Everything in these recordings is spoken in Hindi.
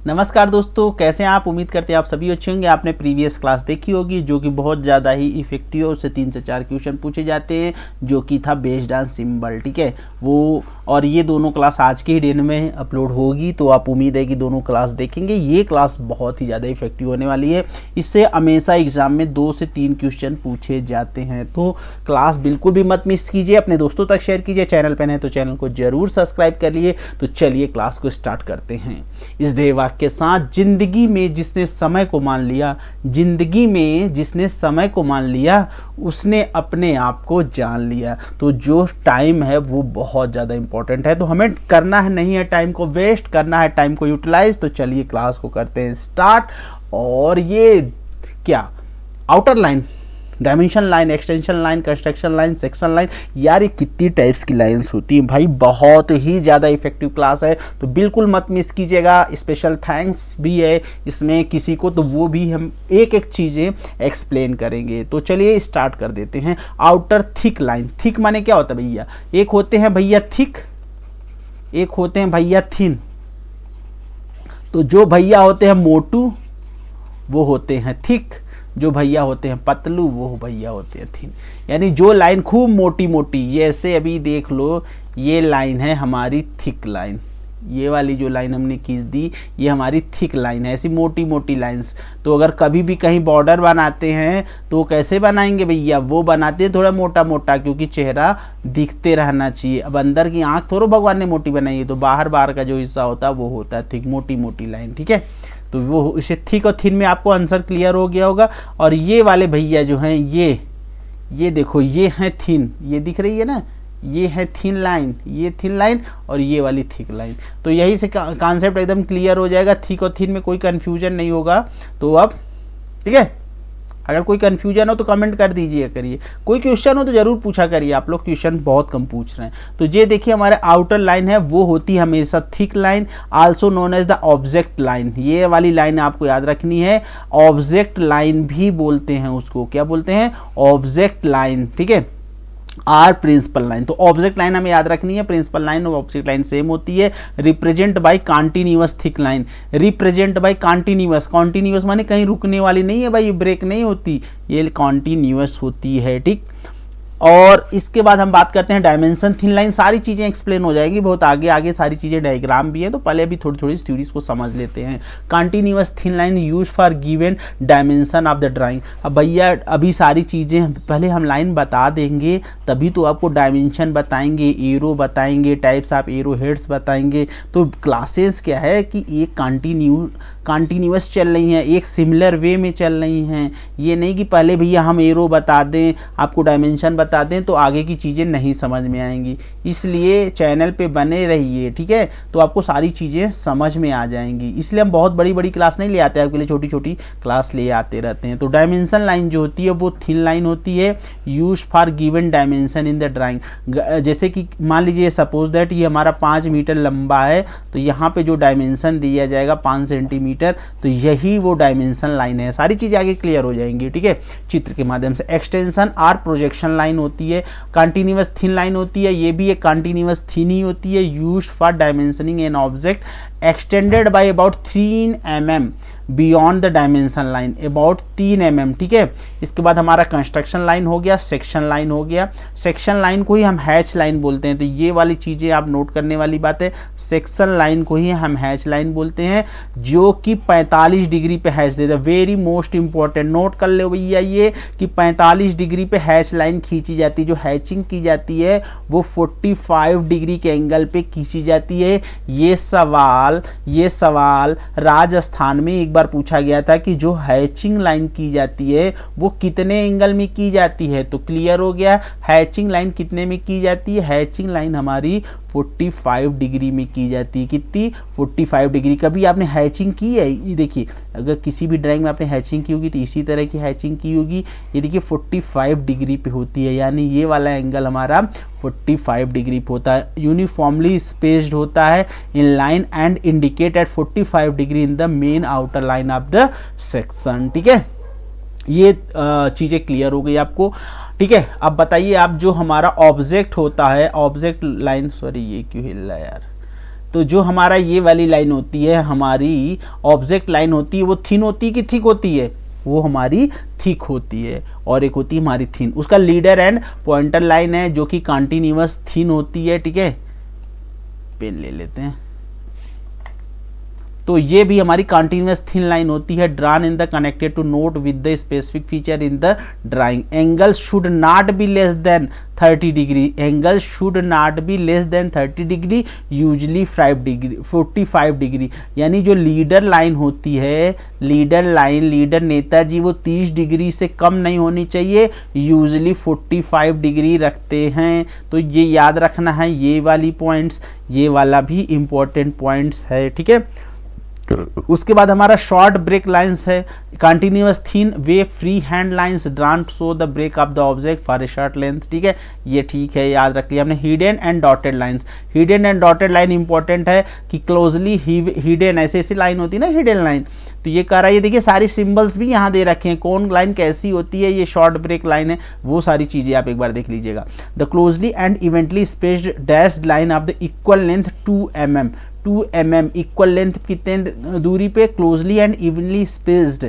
नमस्कार दोस्तों, कैसे हैं आप। उम्मीद करते हैं आप सभी अच्छे होंगे। आपने प्रीवियस क्लास देखी होगी जो कि बहुत ज़्यादा ही इफेक्टिव, उससे 3 से 4 क्वेश्चन पूछे जाते हैं जो कि था बेस्ड ऑन सिंबल। ठीक है, वो और ये दोनों क्लास आज के ही दिन में अपलोड होगी, तो आप उम्मीद है कि दोनों क्लास देखेंगे। ये क्लास बहुत ही ज़्यादा इफेक्टिव होने वाली है। इससे हमेशा एग्जाम में 2 से 3 क्वेश्चन पूछे जाते हैं, तो क्लास बिल्कुल भी मत मिस कीजिए। अपने दोस्तों तक शेयर कीजिए। चैनल पर है तो चैनल को जरूर सब्सक्राइब कर लिए। तो चलिए क्लास को स्टार्ट करते हैं इस देवा के साथ। जिंदगी में जिसने समय को मान लिया, जिंदगी में जिसने समय को मान लिया, उसने अपने आप को जान लिया। तो जो टाइम है वो बहुत ज़्यादा इंपॉर्टेंट है, तो हमें करना है नहीं है टाइम को वेस्ट, करना है टाइम को यूटिलाइज। तो चलिए क्लास को करते हैं स्टार्ट। और ये क्या, outer line, dimension line, extension line, construction line, section line, यार ये कितनी टाइप्स की लाइंस होती हैं भाई। बहुत ही ज़्यादा इफेक्टिव क्लास है, तो बिल्कुल मत मिस कीजिएगा। स्पेशल थैंक्स भी है इसमें किसी को, तो वो भी हम एक एक चीज़ें एक्सप्लेन करेंगे। तो चलिए स्टार्ट कर देते हैं। आउटर थिक लाइन, थिक माने क्या होता है भैया, एक होते हैं भैया थिक, एक होते हैं भैया थिन। तो जो भैया होते हैं मोटू वो होते हैं थिक, जो भैया होते हैं पतलू वो भैया होते हैं थिन। यानी जो लाइन खूब मोटी मोटी, जैसे अभी देख लो ये लाइन है हमारी थिक लाइन, ये वाली जो लाइन हमने खींच दी ये हमारी थिक लाइन है। ऐसी मोटी मोटी लाइंस, तो अगर कभी भी कहीं बॉर्डर बनाते हैं तो कैसे बनाएंगे भैया, वो बनाते हैं थोड़ा मोटा मोटा, क्योंकि चेहरा दिखते रहना चाहिए। अब अंदर की आंख थोड़ा भगवान ने मोटी बनाई है, तो बाहर बाहर का जो हिस्सा होता है वो होता है थिक, मोटी मोटी लाइन। ठीक है, तो वो इसे थिक और थिन में आपको आंसर क्लियर हो गया होगा। और ये वाले भैया जो हैं ये देखो, ये हैं थिन, ये दिख रही है ना, ये है थिन लाइन, ये थिन लाइन और ये वाली थिक लाइन। तो यही से कॉन्सेप्ट एकदम क्लियर हो जाएगा। थिक और थिन में कोई कंफ्यूजन नहीं होगा। तो अब ठीक है, अगर कोई कंफ्यूजन हो तो कमेंट कर दीजिए करिए, कोई क्वेश्चन हो तो जरूर पूछा करिए। आप लोग क्वेश्चन बहुत कम पूछ रहे हैं। तो ये देखिए हमारे आउटर लाइन है वो होती है हमेशा thick line, also known as the object line. ये वाली लाइन आपको याद रखनी है, ऑब्जेक्ट लाइन भी बोलते हैं उसको। क्या बोलते हैं, ऑब्जेक्ट लाइन। ठीक है, आर प्रिंसिपल लाइन। तो ऑब्जेक्ट लाइन हमें याद रखनी है, प्रिंसिपल लाइन और ऑब्जेक्ट लाइन सेम होती है। Represent by continuous thick line, represent by continuous, continuous माने कहीं रुकने वाली नहीं है भाई, ब्रेक नहीं होती, ये कॉन्टिन्यूअस होती है। ठीक, और इसके बाद हम बात करते हैं डायमेंशन थिन लाइन। सारी चीज़ें एक्सप्लेन हो जाएगी, बहुत आगे आगे सारी चीज़ें डायग्राम भी है, तो पहले अभी थोड़ी थोड़ी थ्योरीज को समझ लेते हैं। Continuous thin line use for given dimension of the drawing. अब भैया अभी सारी चीज़ें पहले हम लाइन बता देंगे, तभी तो आपको डायमेंशन बताएंगे, एरो बताएंगे, टाइप्स ऑफ एरो हेड्स बताएंगे। तो क्लासेस क्या है कि एक कंटिन्यूअस चल रही हैं, एक सिमिलर वे में चल रही हैं। ये नहीं कि पहले भैया हम एरो बता दें, आपको डायमेंशन बता दें, तो आगे की चीज़ें नहीं समझ में आएंगी। इसलिए चैनल पे बने रहिए, ठीक है, तो आपको सारी चीज़ें समझ में आ जाएंगी। इसलिए हम बहुत बड़ी बड़ी क्लास नहीं ले आते, आपके लिए छोटी छोटी क्लास ले आते रहते हैं। तो डायमेंशन लाइन जो होती है वो थिन लाइन होती है, use for given dimension in the drawing. जैसे कि मान लीजिए सपोज दैट ये हमारा 5 मीटर लंबा है, तो यहाँ पे जो डायमेंशन दिया जाएगा 5 सेंटीमीटर, तो यही वो डायमेंशन लाइन है। सारी चीज़ें आगे क्लियर हो जाएंगी, ठीक है, चित्र के माध्यम से। एक्सटेंशन आर प्रोजेक्शन लाइन होती है, कंटिन्यूअस थिन लाइन होती है, ये भी एक कंटिन्यूअस थिन ही होती है, used for dimensioning an object extended by about 3 mm beyond the dimension line, about 3 mm। ठीक है, इसके बाद हमारा कंस्ट्रक्शन लाइन हो गया, सेक्शन लाइन हो गया। सेक्शन लाइन को ही हम हैच लाइन बोलते हैं, तो ये वाली चीज़ें आप नोट करने वाली बात है। सेक्शन लाइन को ही हम हैच लाइन बोलते हैं, जो कि 45 डिग्री पे हैच देता है। वेरी मोस्ट इंपॉर्टेंट, नोट कर ले भैया ये कि 45 डिग्री पे हैच लाइन खींची जाती है। जो हैचिंग की जाती है वो 45 डिग्री के एंगल पे खींची जाती है। ये सवाल राजस्थान में एक बार पूछा गया था कि जो हैचिंग लाइन की जाती है वो कितने एंगल में की जाती है, तो क्लियर हो गया हैचिंग लाइन कितने में की जाती है। हैचिंग लाइन हमारी 45 डिग्री में की जाती है। कितनी, 45 डिग्री। कभी आपने हैचिंग की है, ये देखिए, अगर किसी भी ड्राइंग में आपने हैचिंग की होगी तो इसी तरह की हैचिंग की होगी। ये देखिए 45 डिग्री पे होती है, यानी ये वाला एंगल हमारा 45 डिग्री पे होता है, यूनिफॉर्मली स्पेस्ड होता है in line and indicate at 45 degree in the main outer line of the section. ठीक है, ये चीज़ें क्लियर हो गई आपको। ठीक है, अब बताइए आप, जो हमारा ऑब्जेक्ट होता है, ऑब्जेक्ट लाइन, सॉरी ये क्यों हिल रहा है यार, तो जो हमारा ये वाली लाइन होती है, हमारी ऑब्जेक्ट लाइन होती है, वो थिन होती है कि थिक होती है? वो हमारी थिक होती है। और एक होती है हमारी थिन, उसका लीडर एंड पॉइंटर लाइन है जो कि कंटिन्यूअस थिन होती है, ठीक है। पेन ले लेते हैं। तो ये भी हमारी कंटिन्यूअस थिन लाइन होती है, drawn in the connected to note with the specific feature in the drawing. Angle should not be less than 30 degree, angle should not be less than 30 degree, usually 45 degree. यानी जो लीडर लाइन होती है, लीडर लाइन, लीडर नेताजी, वो 30 डिग्री से कम नहीं होनी चाहिए, यूजली 45 डिग्री रखते हैं। तो ये याद रखना है, ये वाली पॉइंट्स, ये वाला भी इंपॉर्टेंट पॉइंट्स है, ठीक है। उसके बाद हमारा शॉर्ट ब्रेक लाइंस है, continuous thin way free hand lines drawn show the break of the object for a short length, ठीक है। ये ठीक है, याद रख लिया हमने। Hidden and dotted lines, hidden and dotted line important है कि क्लोजली हिडन, ऐसे ऐसी लाइन होती है ना हिडन लाइन, तो ये कह रहा है, ये देखिए सारी सिंबल्स भी यहाँ दे रखे हैं, कौन लाइन कैसी होती है, ये शॉर्ट ब्रेक लाइन है, वो सारी चीजें आप एक बार देख लीजिएगा। The closely and evenly spaced dashed line of the equal length 2 mm, 2 mm equal length कितने दूरी पे, closely and evenly spaced,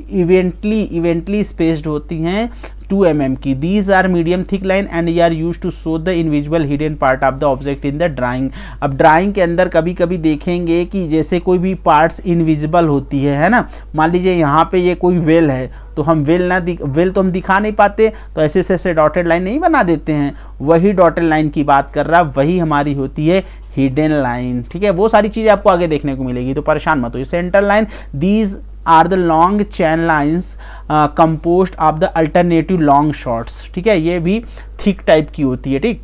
evenly spaced होती हैं 2 mm की। These are medium thick line and are use to show the invisible hidden part of the object in the drawing. अब ड्राइंग के अंदर कभी कभी देखेंगे कि जैसे कोई भी पार्ट्स इनविजिबल होती है ना, मान लीजिए यहाँ पे ये कोई वेल है, तो हम वेल तो हम दिखा नहीं पाते, तो ऐसे ऐसे डॉटेड लाइन नहीं बना देते हैं, वही डॉटेड लाइन की बात कर रहा, वही हमारी होती है हिडन लाइन, ठीक है। वो सारी चीजें आपको आगे देखने को मिलेगी, तो परेशान मत होइए। Centre line, these are the long chain lines composed of the alternative long shorts, ठीक है। ये भी थिक टाइप की होती है, ठीक।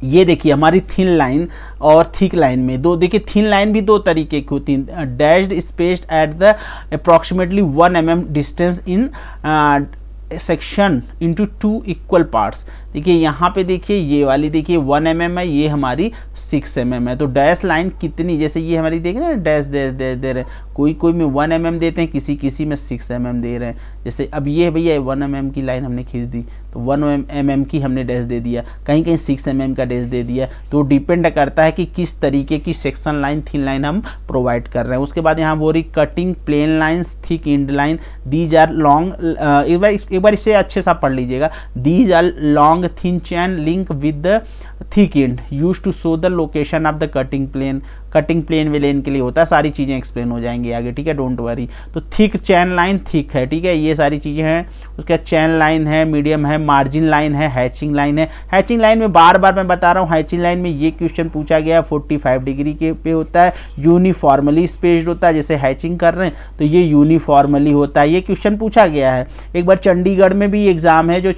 ये देखिए हमारी थिन लाइन और थिक लाइन में दो, देखिए थिन लाइन भी दो तरीके की होती है, dashed spaced at the approximately 1 mm distance in section into 2 equal parts. देखिए यहाँ पे देखिए ये वाली देखिए 1 mm है, ये हमारी 6 mm है। तो डैश लाइन कितनी, जैसे ये हमारी देख रहे हैं डैश दे रहे हैं, कोई में 1 mm देते हैं, किसी में 6 mm दे रहे हैं। जैसे अब ये भैया 1 mm की लाइन हमने खींच दी, तो 1 mm की हमने डैश दे दिया, कहीं 6 mm का डैश दे दिया। तो डिपेंड करता है कि किस तरीके की सेक्शन लाइन, थिन लाइन हम प्रोवाइड कर रहे हैं। उसके बाद यहाँ बोरी cutting plane lines, thick end line, these are long, एक बार इसे अच्छे से पढ़ लीजिएगा। These are long thin chain link with the thick end used to show the location of the cutting plane। Cutting plane वे लेन के लिए होता है, सारी चीज़ें एक्सप्लेन हो जाएंगी आगे, ठीक है, डोंट वरी। तो थिक चैन लाइन थिक है, ठीक है, ये सारी चीज़ें हैं। उसके बाद चैन लाइन है, मीडियम है, मार्जिन लाइन है, हैचिंग लाइन है। हैचिंग लाइन में बार बार मैं बता रहा हूँ, हैचिंग लाइन में ये क्वेश्चन पूछा गया 45 डिग्री के पे होता है, यूनिफॉर्मली स्पेस्ड होता है, जैसे हैचिंग कर रहे हैं तो ये यूनिफॉर्मली होता है, ये क्वेश्चन पूछा गया है। एक बार चंडीगढ़ में भी एग्जाम है, जो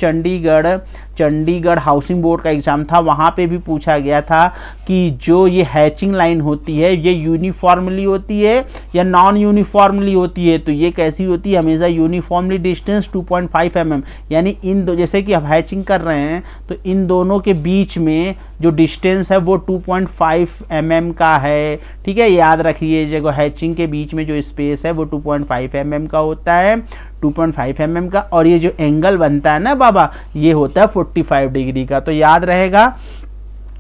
चंडीगढ़ हाउसिंग बोर्ड का एग्जाम था, वहाँ पे भी पूछा गया था कि जो ये हैचिंग लाइन होती है ये यूनिफॉर्मली होती है या नॉन यूनिफॉर्मली होती है। तो ये कैसी होती है, हमेशा यूनिफॉर्मली डिस्टेंस 2.5 mm, यानी इन दो, जैसे कि हम हैचिंग कर रहे हैं तो इन दोनों के बीच में जो डिस्टेंस है वो 2.5 mm का है, ठीक है, याद रखिए। जगह हैचिंग के बीच में जो स्पेस है वो 2.5 mm का होता है, 2.5 mm का। और ये जो एंगल बनता है ना बाबा, ये होता है 45 डिग्री का, तो याद रहेगा।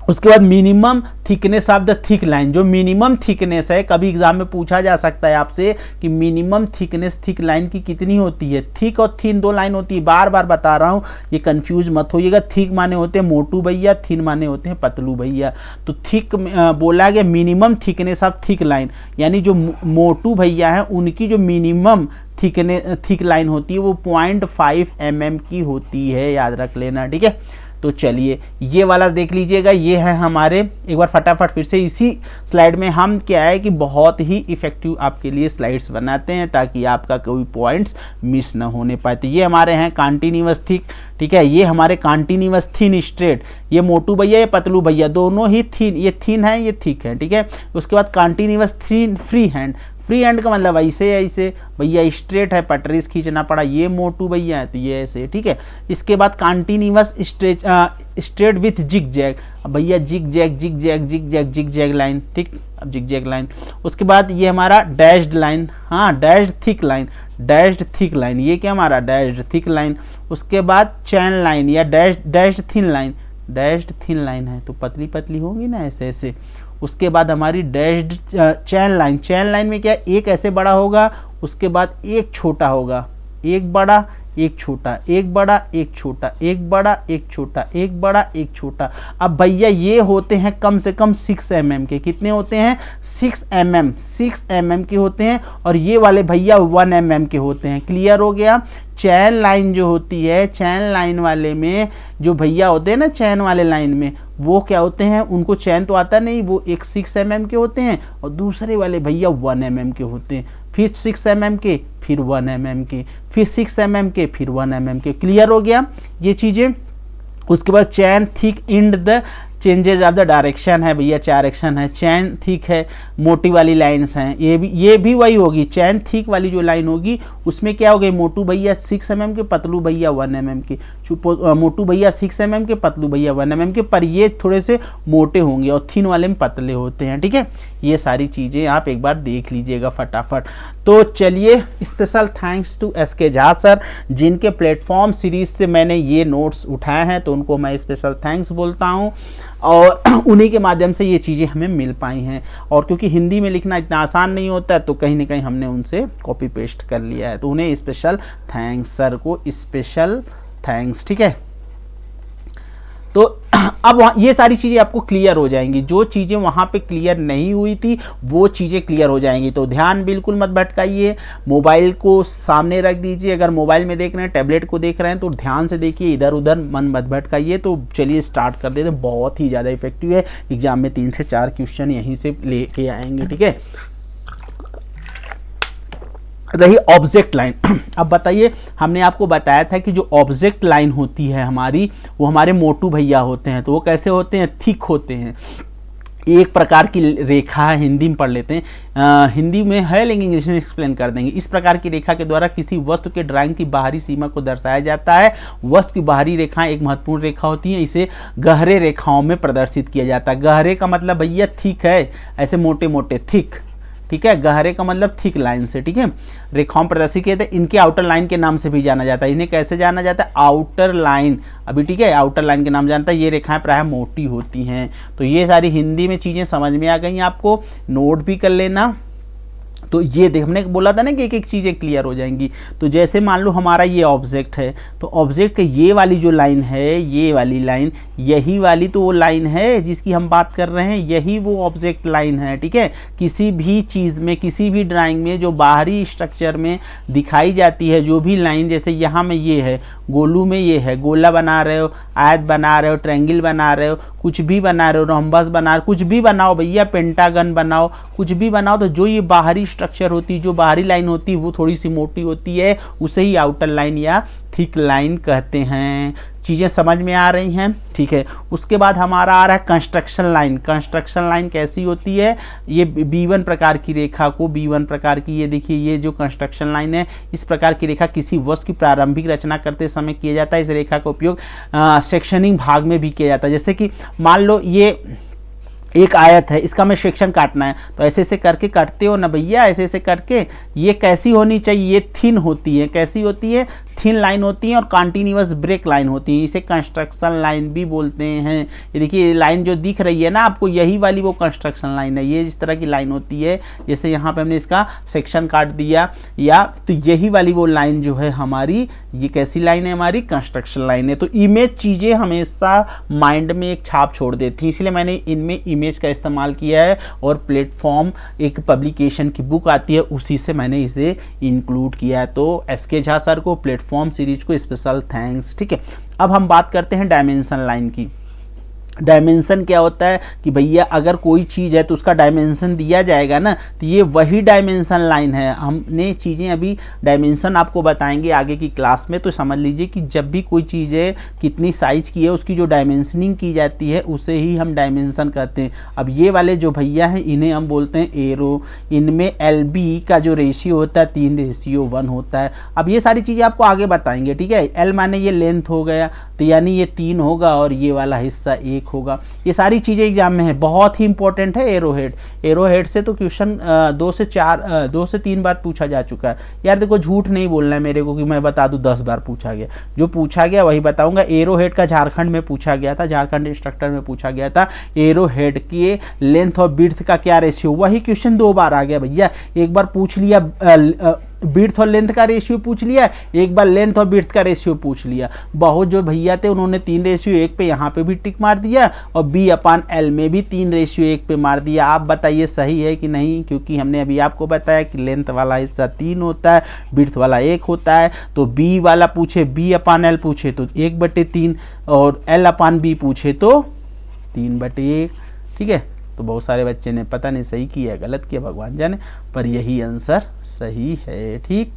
उसके बाद minimum thickness of the thick line, जो मिनिमम थिकनेस है, कभी एग्जाम में पूछा जा सकता है आपसे कि मिनिमम थिकनेस थिक लाइन की कितनी होती है। थिक और थिन दो लाइन होती है, बार बार बता रहा हूँ, ये कंफ्यूज मत होइएगा। थिक माने होते हैं मोटू भैया, थिन माने होते हैं पतलू भैया। तो थिक बोला गया minimum thickness of thick line, यानी जो मोटू भैया हैं उनकी जो मिनिमम थिक लाइन होती है वो 0.5 mm की होती है, याद रख लेना, ठीक है। तो चलिए ये वाला देख लीजिएगा, ये है हमारे, एक बार फटाफट फिर से इसी स्लाइड में हम क्या है कि बहुत ही इफेक्टिव आपके लिए स्लाइड्स बनाते हैं ताकि आपका कोई पॉइंट्स मिस ना होने पाए। तो ये हमारे हैं कंटिन्यूअस थिक, ठीक है, ये हमारे कंटिन्यूअस थिन स्ट्रेट, ये मोटू भैया ये पतलू भैया दोनों ही थिन, ये थिन है ये थिक है, ठीक है। उसके बाद continuous thin free hand, free hand का मतलब ऐसे ऐसे भैया स्ट्रेट है, पटरीज खींचना पड़ा, ये मोटू भैया है तो ये ऐसे, ठीक है। इसके बाद continuous straight with zig zag, भैया जिग जैग लाइन, ठीक, अब जिग जैग लाइन। उसके बाद ये हमारा डैश्ड लाइन, हाँ डैश्ड थिक लाइन, ये क्या हमारा डैश्ड थिक लाइन। उसके बाद चैन लाइन या डैश्ड थिन लाइन है तो पतली पतली होंगी ना ऐसे ऐसे। उसके बाद हमारी डैश्ड चैन लाइन। चैन लाइन में क्या है, एक ऐसे बड़ा होगा, उसके बाद एक छोटा होगा, एक बड़ा एक छोटा, एक बड़ा एक छोटा, एक बड़ा एक छोटा, एक बड़ा एक छोटा। अब भैया ये होते हैं कम से कम 6 mm के। कितने होते हैं? 6 mm के होते हैं। और ये वाले भैया 1 mm के होते हैं। क्लियर हो गया? चैन लाइन जो होती है, चैन लाइन वाले में जो भैया होते हैं ना, चैन वाले लाइन में वो क्या होते हैं, उनको चैन तो आता नहीं, वो एक 6 mm के होते हैं और दूसरे वाले भैया 1 mm के होते हैं। फिर 6 mm के, फिर 1 mm के, फिर 6 mm के, फिर 1 mm के। क्लियर हो गया ये चीज़ें? उसके बाद chain thick end the changes of the direction है भैया, 4 एक्शन है। चैन थिक है, मोटी वाली लाइन्स हैं, ये भी वही होगी। चैन थिक वाली जो लाइन होगी उसमें क्या हो गई, मोटू भैया 6 mm के, पतलू भैया 1 mm के। मोटू भैया 6 mm के, पतलू भैया 1 mm के, पर ये थोड़े से मोटे होंगे और थिन वाले में पतले होते हैं। ठीक है, ये सारी चीज़ें आप एक बार देख लीजिएगा फटाफट। तो चलिए, special thanks to SK Jha sir, जिनके प्लेटफॉर्म सीरीज से मैंने ये नोट्स उठाए हैं, तो उनको मैं स्पेशल थैंक्स बोलता हूँ। और उन्हीं के माध्यम से ये चीज़ें हमें मिल पाई हैं। और क्योंकि हिंदी में लिखना इतना आसान नहीं होता है, तो कहीं ना कहीं हमने उनसे कॉपी पेस्ट कर लिया है, तो उन्हें स्पेशल थैंक्स, सर को स्पेशल थैंक्स। ठीक है, तो अब ये सारी चीज़ें आपको क्लियर हो जाएंगी। जो चीज़ें वहाँ पे क्लियर नहीं हुई थी वो चीज़ें क्लियर हो जाएंगी। तो ध्यान बिल्कुल मत भटकाइए, मोबाइल को सामने रख दीजिए। अगर मोबाइल में देख रहे हैं, टैबलेट को देख रहे हैं, तो ध्यान से देखिए, इधर उधर मन मत भटकाइए। तो चलिए स्टार्ट कर देते हैं। बहुत ही ज़्यादा इफेक्टिव है, एग्जाम में 3 से 4 क्वेश्चन यहीं से लेके आएंगे। ठीक है, रही ऑब्जेक्ट लाइन। अब बताइए, हमने आपको बताया था कि जो ऑब्जेक्ट लाइन होती है हमारी, वो हमारे मोटू भैया होते हैं। तो वो कैसे होते हैं? थिक होते हैं। एक प्रकार की रेखा है, हिंदी में पढ़ लेते हैं, हिंदी में है लेकिन इंग्लिश में एक्सप्लेन कर देंगे। इस प्रकार की रेखा के द्वारा किसी वस्तु के ड्राइंग की बाहरी सीमा को दर्शाया जाता है। वस्तु की बाहरी रेखाएं एक महत्वपूर्ण रेखा होती हैं, इसे गहरे रेखाओं में प्रदर्शित किया जाता है। गहरे का मतलब भैया थिक है, ऐसे मोटे मोटे थिक। ठीक है, गहरे का मतलब थिक लाइन से। ठीक है, रेखाओं प्रदर्शित किए थे। इनके आउटर लाइन के नाम से भी जाना जाता है। इन्हें कैसे जाना जाता है? Outer line. अभी ठीक है, आउटर लाइन के नाम जानता है। ये रेखाएं प्रायः मोटी होती हैं। तो ये सारी हिंदी में चीज़ें समझ में आ गई, आपको नोट भी कर लेना। तो ये देख, हमने बोला था ना कि एक एक चीज़ें क्लियर हो जाएंगी। तो जैसे मान लो हमारा ये ऑब्जेक्ट है, तो ऑब्जेक्ट के ये वाली जो लाइन है, ये वाली लाइन, यही वाली तो वो लाइन है जिसकी हम बात कर रहे हैं, यही वो ऑब्जेक्ट लाइन है। ठीक है, किसी भी चीज़ में, किसी भी ड्राइंग में जो बाहरी स्ट्रक्चर में दिखाई जाती है, जो भी लाइन, जैसे यहाँ में ये है, गोलू में ये है, गोला बना रहे हो, आयत बना रहे हो, ट्रायंगल बना रहे हो, कुछ भी बना रहे हो, रोम्बस बना रहे हो, कुछ भी बनाओ भैया, पेंटागन बनाओ, कुछ भी बनाओ, तो जो ये बाहरी स्ट्रक्चर होती है, जो बाहरी लाइन होती है, वो थोड़ी सी मोटी होती है, उसे ही आउटर लाइन या थिक लाइन कहते हैं। चीज़ें समझ में आ रही हैं? ठीक है, उसके बाद हमारा आ रहा है कंस्ट्रक्शन लाइन। कंस्ट्रक्शन लाइन कैसी होती है? ये B1 प्रकार की रेखा को, B1 प्रकार की, ये देखिए, ये जो कंस्ट्रक्शन लाइन है, इस प्रकार की रेखा किसी वस्तु की प्रारंभिक रचना करते समय किया जाता है। इस रेखा का उपयोग सेक्शनिंग भाग में भी किया जाता है। जैसे कि मान लो ये एक आयत है, इसका हमें सेक्शन काटना है, तो ऐसे ऐसे करके काटते हो ना भैया, ऐसे ऐसे करके। ये कैसी होनी चाहिए? ये थिन होती है। कैसी होती है? थिन लाइन होती है और कंटिन्यूअस ब्रेक लाइन होती है। इसे कंस्ट्रक्शन लाइन भी बोलते हैं। ये देखिए, लाइन जो दिख रही है ना आपको, यही वाली वो कंस्ट्रक्शन लाइन है। ये इस तरह की लाइन होती है, जैसे यहाँ पे हमने इसका सेक्शन काट दिया, या तो यही वाली वो लाइन जो है हमारी, ये कैसी लाइन है? हमारी कंस्ट्रक्शन लाइन है। तो इमेज चीज़ें हमेशा माइंड में एक छाप छोड़ देती हैं, इसलिए मैंने इनमें इमेज का इस्तेमाल किया है। और प्लेटफॉर्म एक पब्लिकेशन की बुक आती है, उसी से मैंने इसे इंक्लूड किया है। तो SK झा सर को, प्लेटफॉर्म सीरीज को स्पेशल थैंक्स। ठीक है, अब हम बात करते हैं डायमेंशन लाइन की। डायमेंशन क्या होता है कि भैया अगर कोई चीज़ है तो उसका डायमेंशन दिया जाएगा ना, तो ये वही डायमेंशन लाइन है। हमने चीज़ें अभी डायमेंशन आपको बताएंगे आगे की क्लास में, तो समझ लीजिए कि जब भी कोई चीज़ है, कितनी साइज़ की है, उसकी जो डायमेंशनिंग की जाती है, उसे ही हम डायमेंशन कहते हैं। अब ये वाले जो भैया हैं, इन्हें हम बोलते हैं एरो। इनमें LB का जो रेशियो होता है 3:1 होता है। अब ये सारी चीज़ें आपको आगे बताएंगे। ठीक है, L माने ये लेंथ हो गया, तो यानी ये 3 होगा और ये वाला हिस्सा 1 होगा। ये सारी चीज़ें एग्जाम में है, बहुत ही इंपॉर्टेंट है। एरोहेड, एरोहेड से तो क्वेश्चन 2 से 3 बार पूछा जा चुका है यार। देखो झूठ नहीं बोलना है मेरे को कि मैं बता दूं 10 बार पूछा गया, जो पूछा गया वही बताऊंगा। एरोहेड का झारखंड में पूछा गया था, झारखंड इंस्ट्रक्टर में पूछा गया था, एरोहेड के लेंथ और विड्थ का क्या रेशियो, वही क्वेश्चन 2 बार आ गया भैया। एक बार पूछ लिया विड्थ और लेंथ का रेशियो पूछ लिया, एक बार लेंथ और विड्थ का रेशियो पूछ लिया। बहुत जो भैया थे उन्होंने 3:1 पे यहाँ पे भी टिक मार दिया और B/L में भी 3:1 पे मार दिया। आप बताइए सही है कि नहीं, क्योंकि हमने अभी आपको बताया कि लेंथ वाला हिस्सा 3 होता है, विड्थ वाला 1 होता है। तो B वाला पूछे, B/L पूछे तो 1/3 और L/B पूछे तो 3/1। ठीक है, तो बहुत सारे बच्चे ने पता नहीं सही किया गलत किया भगवान जाने, पर यही आंसर सही है। ठीक,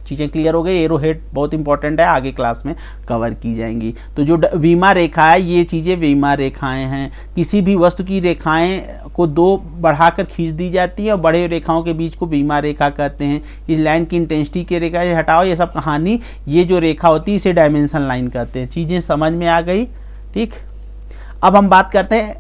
चीज़ें क्लियर हो गई। एरोहेड बहुत इंपॉर्टेंट है, आगे क्लास में कवर की जाएंगी। तो जो वीमा रेखा है, ये चीज़ें वीमा रेखाएं हैं। किसी भी वस्तु की रेखाएं को 2 बढ़ाकर खींच दी जाती है और बड़े रेखाओं के बीच को वीमा रेखा कहते हैं। इस लाइन की इंटेंसिटी की रेखा, ये हटाओ ये सब कहानी। ये जो रेखा होती है इसे डायमेंशन लाइन कहते हैं। चीज़ें समझ में आ गई। ठीक, अब हम बात करते हैं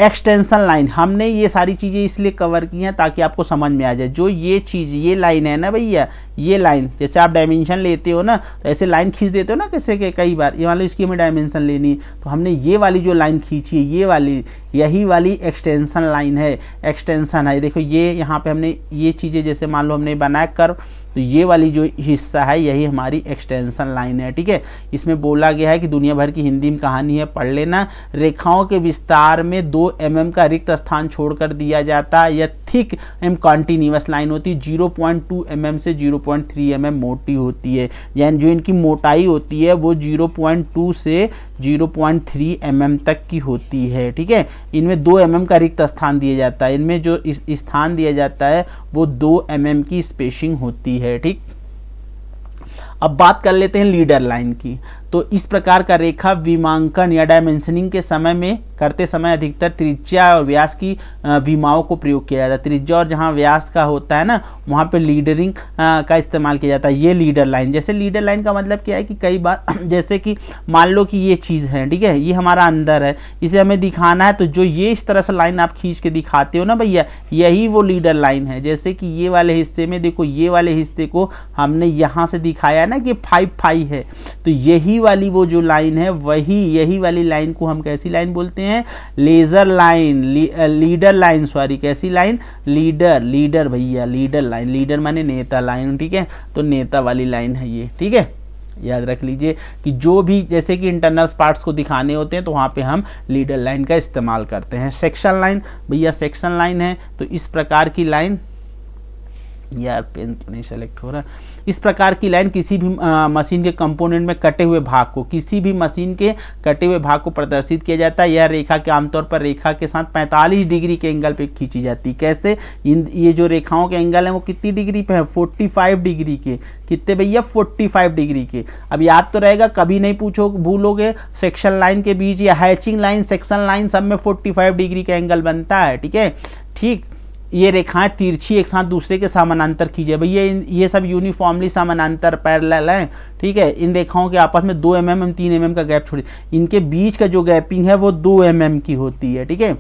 एक्सटेंशन लाइन। हमने ये सारी चीज़ें इसलिए कवर की हैं ताकि आपको समझ में आ जाए। जो ये चीज़, ये लाइन है ना भैया, ये लाइन, जैसे आप डायमेंशन लेते हो ना तो ऐसे लाइन खींच देते हो ना कैसे के कई बार, ये वाली इसकी हमें डायमेंशन लेनी है, तो हमने ये वाली जो लाइन खींची है, ये वाली, यही वाली एक्सटेंशन लाइन है। एक्सटेंशन है, देखो ये यहाँ पे हमने ये चीज़ें जैसे मान लो हमने बनाया कर्व, तो ये वाली जो हिस्सा है यही हमारी एक्सटेंशन लाइन है। ठीक है, इसमें बोला गया है कि दुनिया भर की हिंदी में कहानी है, पढ़ लेना। रेखाओं के विस्तार में 2 mm का रिक्त स्थान छोड़कर दिया जाता है। यह थिक एंड कॉन्टिन्यूअस लाइन होती है, 0.2 mm से 0.3 mm मोटी होती है। यानी जो इनकी मोटाई होती है वो 0.2 से 0.3 mm तक की होती है। ठीक है, इनमें 2 mm का रिक्त स्थान दिया जाता है। इनमें जो स्थान दिया जाता है वो 2 mm की स्पेसिंग होती है। ठीक, अब बात कर लेते हैं लीडर लाइन की। तो इस प्रकार का रेखा विमांकन या डायमेंशनिंग के समय में करते समय अधिकतर त्रिज्या और व्यास की विमाओं को प्रयोग किया जाता है। त्रिज्या और जहाँ व्यास का होता है ना, वहाँ पे लीडरिंग का इस्तेमाल किया जाता है। ये लीडर लाइन, जैसे लीडर लाइन का मतलब क्या है कि कई बार जैसे कि मान लो कि ये चीज़ है, ठीक है, ये हमारा अंदर है, इसे हमें दिखाना है, तो जो ये इस तरह से लाइन आप खींच के दिखाते हो ना भैया, यही वो लीडर लाइन है। जैसे कि ये वाले हिस्से में देखो, ये वाले हिस्से को हमने यहाँ से दिखाया ना कि 5 है, तो यही वाली वो जो लाइन है वही, यही वाली लाइन को हम कैसी लाइन बोलते हैं? Ledger line, leader line, sorry कैसी लाइन? लीडर भैया, लीडर लाइन। लीडर माने नेता लाइन, ठीक है, तो नेता वाली लाइन है ये। ठीक है, याद रख लीजिए कि जो भी जैसे कि इंटरनल पार्ट्स को दिखाने होते हैं तो वहाँ पे हम लीडर लाइन का इस्तेमाल करते हैं। सेक्शन लाइन भैया, सेक्शन लाइन है तो इस प्रकार की लाइन, यार पेन तो नहीं सेलेक्ट हो रहा, इस प्रकार की लाइन किसी भी मशीन के कंपोनेंट में कटे हुए भाग को, किसी भी मशीन के कटे हुए भाग को प्रदर्शित किया जाता है। यह रेखा के आमतौर पर रेखा के साथ 45 डिग्री के एंगल पे खींची जाती है। कैसे? ये जो रेखाओं के एंगल हैं वो कितनी डिग्री पे है? 45 डिग्री के। कितने भैया? 45 डिग्री के। अब याद तो रहेगा, कभी नहीं पूछो भूलोगे, सेक्शन लाइन के बीच या हैचिंग लाइन, सेक्शन लाइन सब में 45 डिग्री का एंगल बनता है। ठीक है, ठीक, ये रेखाएं तिरछी एक साथ दूसरे के समानांतर कीजिए भैया, ये सब यूनिफॉर्मली समानांतर पैरेलल हैं। ठीक है, इन रेखाओं के आपस में 2 mm 3 mm का गैप छोड़िए, इनके बीच का जो गैपिंग है वो 2 mm की होती है। ठीक है,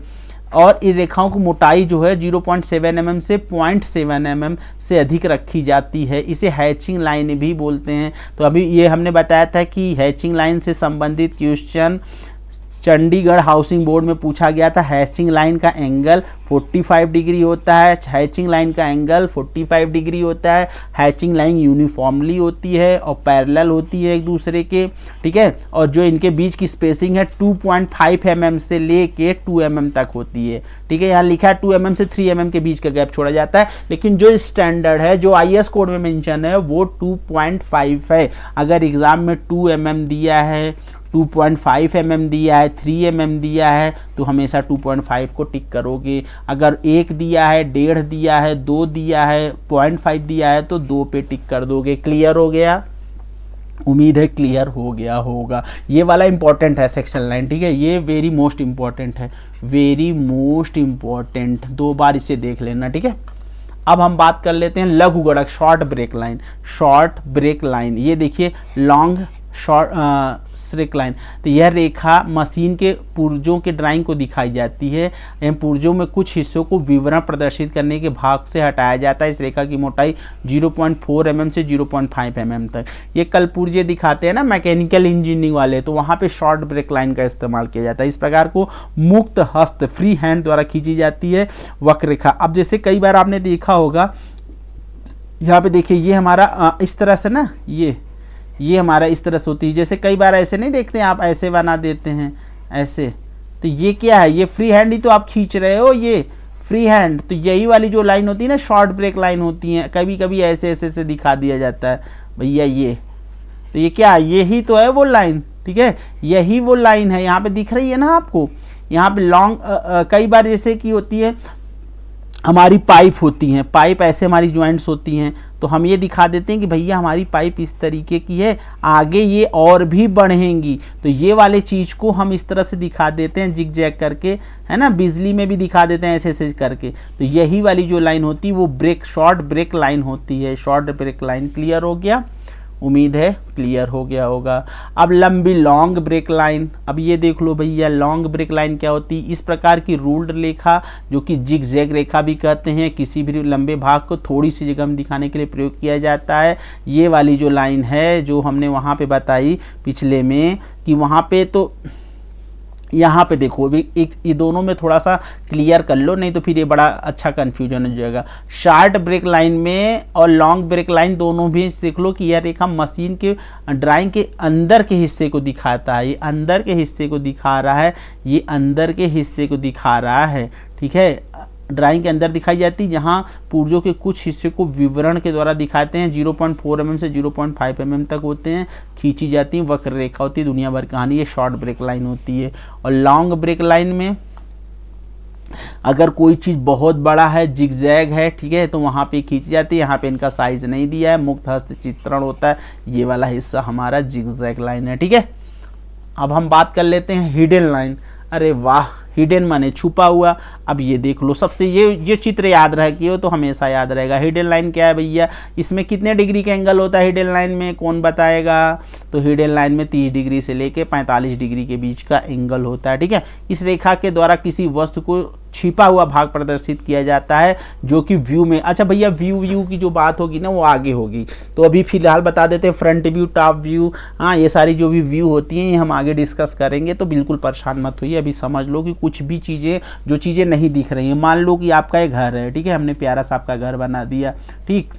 और इन रेखाओं की मोटाई जो है 0.7 mm से 0.7 mm से अधिक रखी जाती है। इसे हैचिंग लाइन भी बोलते हैं। तो अभी ये हमने बताया था कि हैचिंग लाइन से संबंधित क्वेश्चन चंडीगढ़ हाउसिंग बोर्ड में पूछा गया था। हैचिंग लाइन का एंगल 45 डिग्री होता है, हैचिंग लाइन का एंगल 45 डिग्री होता है। हैचिंग लाइन यूनिफॉर्मली होती है और पैरेलल होती है एक दूसरे के। ठीक है, और जो इनके बीच की स्पेसिंग है 2.5 mm से लेके 2 mm तक होती है। ठीक है, यहाँ लिखा है 2 mm से 3 mm के बीच का गैप छोड़ा जाता है, लेकिन जो स्टैंडर्ड है, जो IS कोड में मेंशन है वो 2.5 है। अगर एग्जाम में 2 mm दिया है, 2.5 mm दिया है, 3 mm दिया है, तो हमेशा 2.5 को टिक करोगे। अगर 1 दिया है, 1.5 दिया है, 2 दिया है, 0.5 दिया है, तो 2 पे टिक कर दोगे। क्लियर हो गया? उम्मीद है क्लियर हो गया होगा। ये वाला इंपॉर्टेंट है सेक्शन लाइन। ठीक है, ये वेरी मोस्ट इंपॉर्टेंट है, वेरी मोस्ट इंपॉर्टेंट, 2 बार इसे देख लेना। ठीक है, अब हम बात कर लेते हैं लघु गणक, short break line. Short break line, ये देखिए लॉन्ग शॉर्ट स्ट्रेक लाइन। तो यह रेखा मशीन के पुर्जों के ड्राइंग को दिखाई जाती है। इन पुर्जों में कुछ हिस्सों को विवरण प्रदर्शित करने के भाग से हटाया जाता है। इस रेखा की मोटाई 0.4 mm से 0.5 mm तक। ये कल पुर्जे दिखाते हैं ना मैकेनिकल इंजीनियरिंग वाले, तो वहाँ पे शॉर्ट ब्रेक लाइन का इस्तेमाल किया जाता है। इस प्रकार को मुक्त हस्त फ्री हैंड द्वारा खींची जाती है वक्र रेखा। अब जैसे कई बार आपने देखा होगा, यहाँ पे देखिए ये हमारा इस तरह से ना, ये हमारा इस तरह से होती है। जैसे कई बार ऐसे नहीं देखते हैं आप, ऐसे बना देते हैं ऐसे, तो ये क्या है, ये फ्री हैंड ही तो आप खींच रहे हो, ये फ्री हैंड। तो यही वाली जो लाइन होती है ना शॉर्ट ब्रेक लाइन होती है। कभी कभी ऐसे ऐसे से दिखा दिया जाता है भैया ये, तो ये क्या है, यही तो है वो लाइन, ठीक है, यही वो लाइन है। यहाँ पे दिख रही है ना आपको, यहाँ पे लॉन्ग कई बार जैसे कि होती है हमारी पाइप होती हैं, पाइप ऐसे हमारी जॉइंट्स होती हैं, तो हम ये दिखा देते हैं कि भैया हमारी पाइप इस तरीके की है, आगे ये और भी बढ़ेंगी। तो ये वाले चीज़ को हम इस तरह से दिखा देते हैं जिग जैग करके, है ना, बिजली में भी दिखा देते हैं ऐसे ऐसे करके। तो यही वाली जो लाइन होती है वो ब्रेक शॉर्ट ब्रेक लाइन होती है। शॉर्ट ब्रेक लाइन क्लियर हो गया, उम्मीद है क्लियर हो गया होगा। अब लंबी लॉन्ग ब्रेक लाइन, अब ये देख लो भैया लॉन्ग ब्रेक लाइन क्या होती है। इस प्रकार की रूल्ड रेखा जो कि जिग जैग रेखा भी कहते हैं, किसी भी लंबे भाग को थोड़ी सी जगह में दिखाने के लिए प्रयोग किया जाता है। ये वाली जो लाइन है जो हमने वहाँ पे बताई पिछले में कि वहाँ पे, तो यहाँ पे देखो भी एक, ये दोनों में थोड़ा सा क्लियर कर लो, नहीं तो फिर ये बड़ा अच्छा कन्फ्यूजन हो जाएगा। शॉर्ट ब्रेक लाइन में और लॉन्ग ब्रेक लाइन दोनों भी देख लो कि यह रेखा मशीन के ड्राइंग के अंदर के हिस्से को दिखाता है। ये अंदर के हिस्से को दिखा रहा है, ये अंदर के हिस्से को दिखा रहा है, ठीक है, ड्राइंग के अंदर दिखाई जाती है, जहाँ पुर्जों के कुछ हिस्से को विवरण के द्वारा दिखाते हैं। 0.4 mm से 0.5 mm तक होते हैं, खींची जाती है, वक्र रेखा होती है, दुनिया भर कहानी। ये शॉर्ट ब्रेक लाइन होती है। और लॉन्ग ब्रेक लाइन में अगर कोई चीज़ बहुत बड़ा है, जिगजैग है, ठीक है, तो वहाँ पे खींची जाती है। यहाँ पे इनका साइज नहीं दिया है, मुक्त हस्त चित्रण होता है। ये वाला हिस्सा हमारा जिगजैग लाइन है, ठीक है। अब हम बात कर लेते हैं हिडन लाइन। अरे वाह, हिडन माने छुपा हुआ। अब ये देख लो, सबसे ये चित्र याद रखिए तो हमेशा याद रहेगा। हिडन लाइन क्या है भैया, इसमें कितने डिग्री का एंगल होता है हिडन लाइन में, कौन बताएगा। तो हिडन लाइन में 30 डिग्री से लेके 45 डिग्री के बीच का एंगल होता है, ठीक है। इस रेखा के द्वारा किसी वस्तु को छिपा हुआ भाग प्रदर्शित किया जाता है जो कि व्यू में, अच्छा भैया व्यू की जो बात होगी ना वो आगे होगी, तो अभी फिलहाल बता देते हैं फ्रंट व्यू, टॉप व्यू, हाँ ये सारी जो भी व्यू होती हैं ये हम आगे डिस्कस करेंगे, तो बिल्कुल परेशान मत होइए। अभी समझ लो कि कुछ भी चीज़ें जो चीज़ें नहीं दिख रही हैं, मान लो कि आपका एक घर है, ठीक है, हमने प्यारा सा आपका घर बना दिया, ठीक,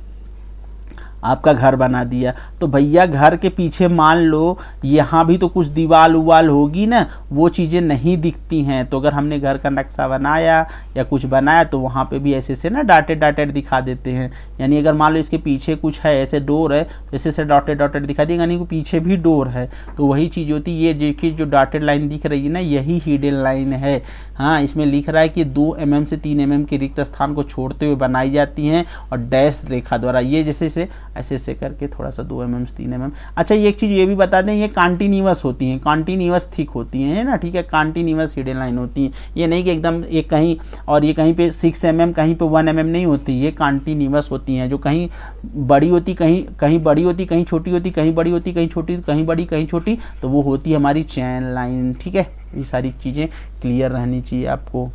आपका घर बना दिया, तो भैया घर के पीछे मान लो यहाँ भी तो कुछ दीवार उवाल होगी ना, वो चीज़ें नहीं दिखती हैं। तो अगर हमने घर का नक्शा बनाया या कुछ बनाया तो वहाँ पे भी ऐसे से ना डॉटेड दिखा देते हैं। यानी अगर मान लो इसके पीछे कुछ है, ऐसे डोर है, ऐसे से डॉटेड दिखा देगा, यानी कि पीछे भी डोर है, तो वही चीज़ होती है। ये देखिए जो डॉटेड लाइन दिख रही है ना, यही हिडन लाइन है। हाँ, इसमें लिख रहा है कि 2 mm से 3 mm के रिक्त स्थान को छोड़ते हुए बनाई जाती हैं और डैश रेखा द्वारा, ये जैसे से ऐसे ऐसे करके थोड़ा सा 2 mm से 3 mm। अच्छा ये एक चीज़ ये भी बता दें, ये कॉन्टिन्यूअस होती हैं, कॉन्टिन्यूअस थिक होती हैं, है ना, ठीक है, कॉन्टिन्यूअस हिडन लाइन होती हैं। ये नहीं कि एकदम ये कहीं और ये कहीं पे 6 mm कहीं पे 1 mm नहीं होती, ये कॉन्टिन्यूअस होती हैं। जो कहीं बड़ी होती, कहीं बड़ी होती, कहीं छोटी होती, कहीं बड़ी होती, कहीं छोटी, कहीं बड़ी, कहीं छोटी, तो वो होती है हमारी चैन लाइन, ठीक है। ये सारी चीज़ें क्लियर रहनी चाहिए आपको।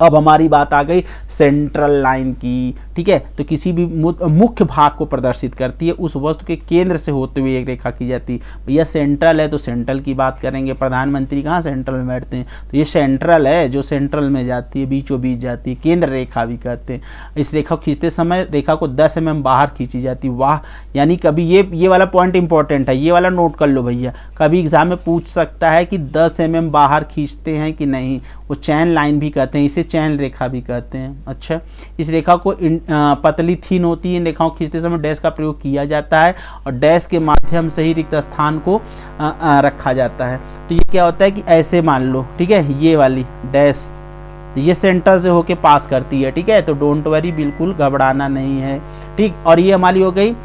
अब हमारी बात आ गई सेंट्रल लाइन की, ठीक है। तो किसी भी मुख्य भाग को प्रदर्शित करती है, उस वस्तु के केंद्र से होते हुए एक रेखा की जाती है। भैया सेंट्रल है तो सेंट्रल की बात करेंगे, प्रधानमंत्री कहाँ सेंट्रल में बैठते हैं, तो ये सेंट्रल है जो सेंट्रल में जाती है, बीचों बीच जाती है, केंद्र रेखा भी कहते हैं। इस रेखा को खींचते समय रेखा को 10 mm बाहर खींची जाती है। वाह, यानी कभी ये वाला पॉइंट इंपॉर्टेंट है, ये वाला नोट कर लो भैया, कभी एग्जाम में पूछ सकता है कि 10 mm बाहर खींचते हैं कि नहीं, वो चैन लाइन भी कहते हैं, इसे चैन रेखा भी कहते हैं। अच्छा, इस रेखा को पतली थीन होती है, इन रेखाओं को खींचते समय डैश का प्रयोग किया जाता है और डैश के माध्यम से ही रिक्त स्थान को रखा जाता है। तो ये क्या होता है कि ऐसे मान लो, ठीक है, ये वाली डैश ये सेंटर से होके पास करती है, ठीक है, तो डोंट वरी, बिल्कुल घबराना नहीं है, ठीक। और ये हमारी हो गई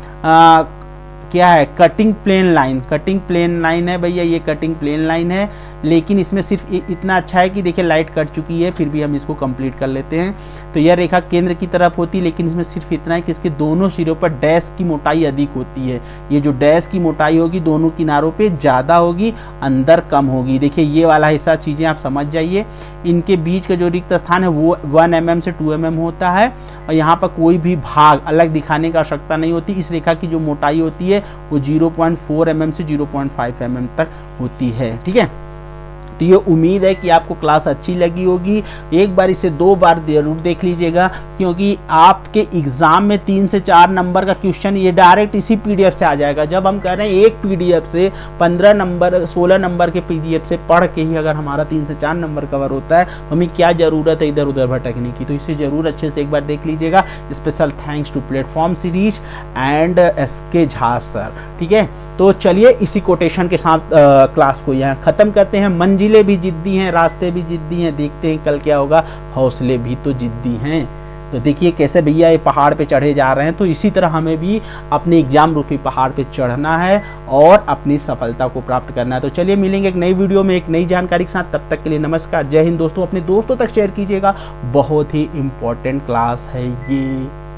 क्या है, cutting plane line. Cutting plane line है भैया, ये कटिंग प्लेन लाइन है, लेकिन इसमें सिर्फ इतना अच्छा है कि देखिए लाइट कट चुकी है, फिर भी हम इसको कंप्लीट कर लेते हैं। तो यह रेखा केंद्र की तरफ होती है, लेकिन इसमें सिर्फ इतना है कि इसके दोनों सिरों पर डैश की मोटाई अधिक होती है। ये जो डैश की मोटाई होगी दोनों किनारों पे ज़्यादा होगी, अंदर कम होगी। देखिए ये वाला हिस्सा चीज़ें आप समझ जाइए। इनके बीच का जो रिक्त स्थान है वो 1 mm से 2 mm होता है, और यहाँ पर कोई भी भाग अलग दिखाने की आवश्यकता नहीं होती। इस रेखा की जो मोटाई होती है वो 0.4 mm से 0.5 mm तक होती है। ठीक है, तो ये उम्मीद है कि आपको क्लास अच्छी लगी होगी। एक बार इसे 2 बार जरूर देख लीजिएगा, क्योंकि आपके एग्जाम में 3 से 4 नंबर का क्वेश्चन ये डायरेक्ट इसी पीडीएफ से आ जाएगा। जब हम कह रहे हैं एक पीडीएफ से 15 नंबर 16 नंबर के पीडीएफ से पढ़ के ही अगर हमारा 3 से 4 नंबर कवर होता है, तो हमें क्या ज़रूरत है इधर उधर भटकने की। तो इसे ज़रूर अच्छे से एक बार देख लीजिएगा। Special thanks to platform series and SK Jha sir. ठीक है, तो चलिए इसी कोटेशन के साथ क्लास को यहाँ ख़त्म करते हैं। मंजिलें भी जिद्दी हैं, रास्ते भी जिद्दी हैं, देखते हैं कल क्या होगा, हौसले भी तो जिद्दी हैं। तो देखिए कैसे भैया ये पहाड़ पे चढ़े जा रहे हैं, तो इसी तरह हमें भी अपने एग्जाम रूपी पहाड़ पे चढ़ना है और अपनी सफलता को प्राप्त करना है। तो चलिए मिलेंगे एक नई वीडियो में एक नई जानकारी के साथ। तब तक के लिए नमस्कार, जय हिंद दोस्तों। अपने दोस्तों तक शेयर कीजिएगा, बहुत ही इम्पोर्टेंट क्लास है ये।